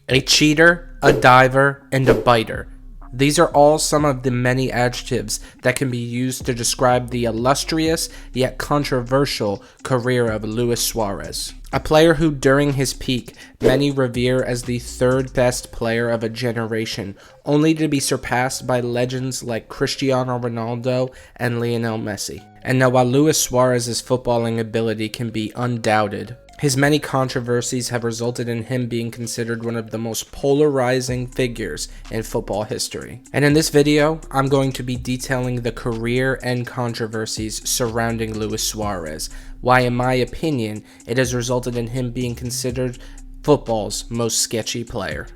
a cheater, a diver, and a biter. These are all some of the many adjectives that can be used to describe the illustrious yet controversial career of Luis Suarez. A player who, during his peak, many revere as the third best player of a generation, only to be surpassed by legends like Cristiano Ronaldo and Lionel Messi. And now, while Luis Suarez's footballing ability can be undoubted, his many controversies have resulted in him being considered one of the most polarizing figures in football history. And in this video, I'm going to be detailing the career and controversies surrounding Luis Suarez, why in my opinion, it has resulted in him being considered football's most sketchy player.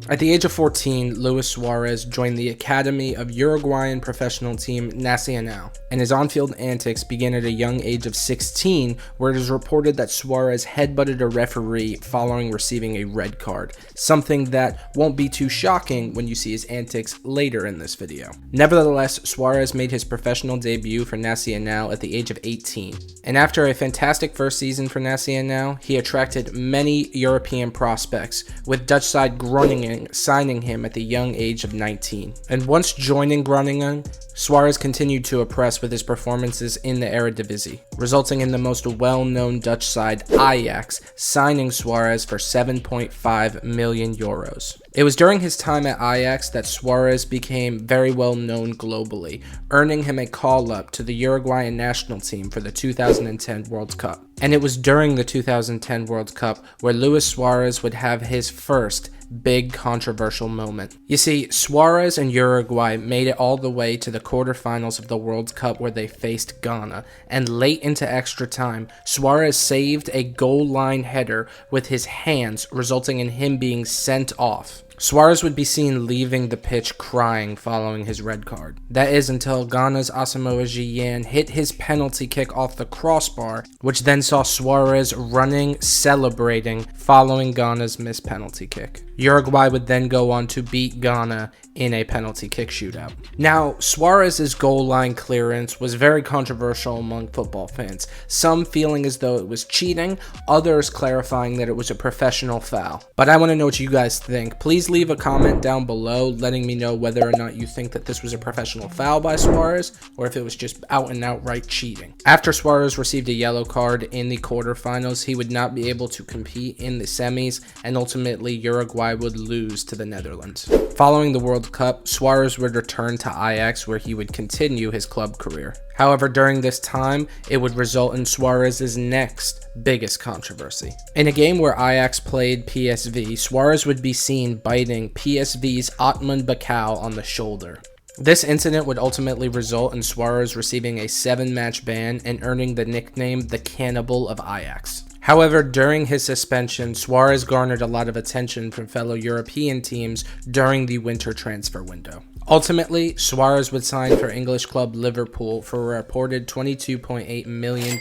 At the age of 14, Luis Suarez joined the academy of Uruguayan professional team Nacional, and his on-field antics began at a young age of 16, where it is reported that Suarez headbutted a referee following receiving a red card, something that won't be too shocking when you see his antics later in this video. Nevertheless, Suarez made his professional debut for Nacional at the age of 18, and after a fantastic first season for Nacional, he attracted many European prospects, with Dutch side Groningen signing him at the young age of 19. And once joining Groningen, Suarez continued to impress with his performances in the Eredivisie, resulting in the most well-known Dutch side Ajax signing Suarez for 7.5 million euros. It was during his time at Ajax that Suarez became very well known globally, earning him a call-up to the Uruguayan national team for the 2010 World Cup. And it was during the 2010 World Cup where Luis Suarez would have his first big controversial moment. You see, Suarez and Uruguay made it all the way to the quarterfinals of the World Cup where they faced Ghana, and late into extra time, Suarez saved a goal line header with his hands, resulting in him being sent off. Suarez would be seen leaving the pitch crying following his red card. That is until Ghana's Asamoah Gyan hit his penalty kick off the crossbar, which then saw Suarez running, celebrating, following Ghana's missed penalty kick. Uruguay would then go on to beat Ghana in a penalty kick shootout. Now, Suarez's goal line clearance was very controversial among football fans, some feeling as though it was cheating, others clarifying that it was a professional foul. But I want to know what you guys think. Please leave a comment down below letting me know whether or not you think that this was a professional foul by Suarez or if it was just out and outright cheating. After Suarez received a yellow card in the quarterfinals, he would not be able to compete in the semis, and ultimately Uruguay would lose to the Netherlands. Following the World Cup, Suarez would return to Ajax, where he would continue his club career. However, during this time, it would result in Suarez's next biggest controversy. In a game where Ajax played PSV, Suarez would be seen biting PSV's Otman Bakal on the shoulder. This incident would ultimately result in Suarez receiving a 7-match ban and earning the nickname the Cannibal of Ajax. However, during his suspension, Suarez garnered a lot of attention from fellow European teams during the winter transfer window. Ultimately, Suarez would sign for English club Liverpool for a reported £22.8 million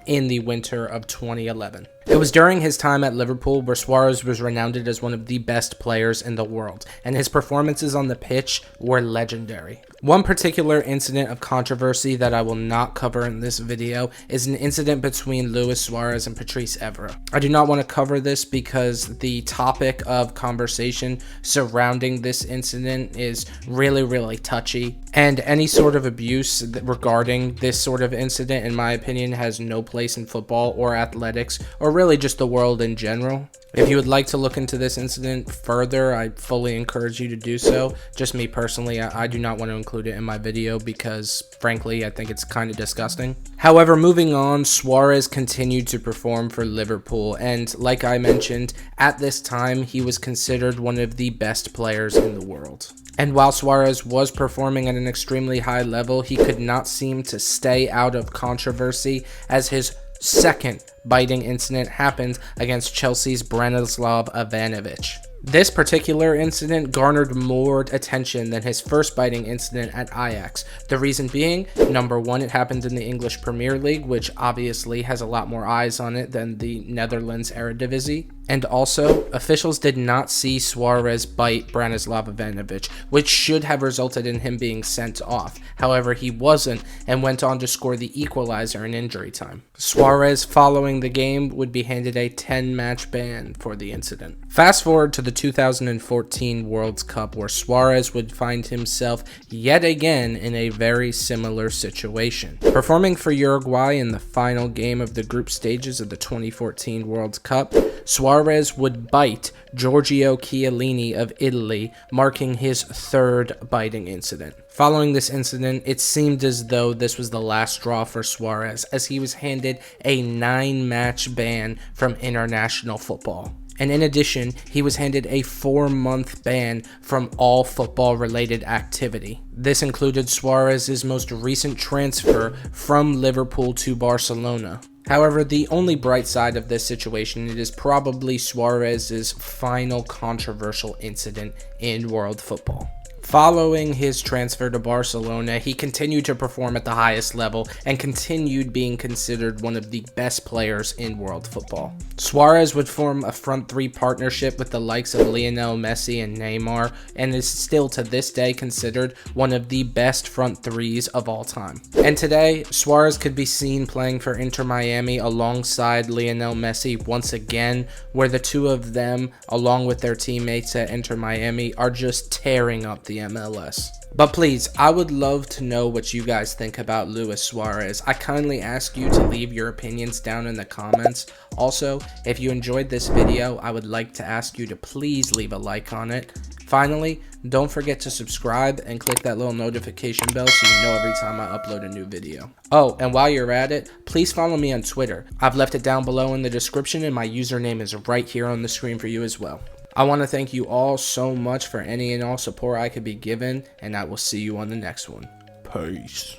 in the winter of 2011. It was during his time at Liverpool where Suarez was renowned as one of the best players in the world, and his performances on the pitch were legendary. One particular incident of controversy that I will not cover in this video is an incident between Luis Suarez and Patrice Evra. I do not want to cover this because the topic of conversation surrounding this incident is really touchy, and any sort of abuse regarding this sort of incident, in my opinion, has no place in football or athletics or really just the world in general. If you would like to look into this incident further, I fully encourage you to do so. Just me personally, I do not want to include it in my video because, frankly, I think it's kind of disgusting. However, moving on, Suarez continued to perform for Liverpool, and like I mentioned, at this time, he was considered one of the best players in the world. And while Suarez was performing at an extremely high level, he could not seem to stay out of controversy, as his second biting incident happened against Chelsea's Branislav Ivanovic. This particular incident garnered more attention than his first biting incident at Ajax. The reason being, number one, it happened in the English Premier League, which obviously has a lot more eyes on it than the Netherlands Eredivisie. And also, officials did not see Suarez bite Branislav Ivanovic, which should have resulted in him being sent off. However, he wasn't and went on to score the equalizer in injury time. Suarez, following the game, would be handed a 10-match ban for the incident. Fast forward to the 2014 World Cup, where Suarez would find himself yet again in a very similar situation. Performing for Uruguay in the final game of the group stages of the 2014 World Cup, Suarez would bite Giorgio Chiellini of Italy, marking his third biting incident. Following this incident, it seemed as though this was the last straw for Suarez, as he was handed a 9-match ban from international football. And in addition, he was handed a 4-month ban from all football-related activity. This included Suarez's most recent transfer from Liverpool to Barcelona. However, the only bright side of this situation is probably Suarez's final controversial incident in world football. Following his transfer to Barcelona, he continued to perform at the highest level and continued being considered one of the best players in world football. Suarez would form a front three partnership with the likes of Lionel Messi and Neymar, and is still to this day considered one of the best front threes of all time. And today, Suarez could be seen playing for Inter Miami alongside Lionel Messi once again, where the two of them, along with their teammates at Inter Miami, are just tearing up the MLS. But please, I would love to know what you guys think about Luis Suarez. I kindly ask you to leave your opinions down in the comments. Also, if you enjoyed this video, I would like to ask you to please leave a like on it. Finally, don't forget to subscribe and click that little notification bell so you know every time I upload a new video. Oh, and while you're at it, please follow me on Twitter. I've left it down below in the description, and my username is right here on the screen for you as well. I want to thank you all so much for any and all support I could be given, and I will see you on the next one. Peace.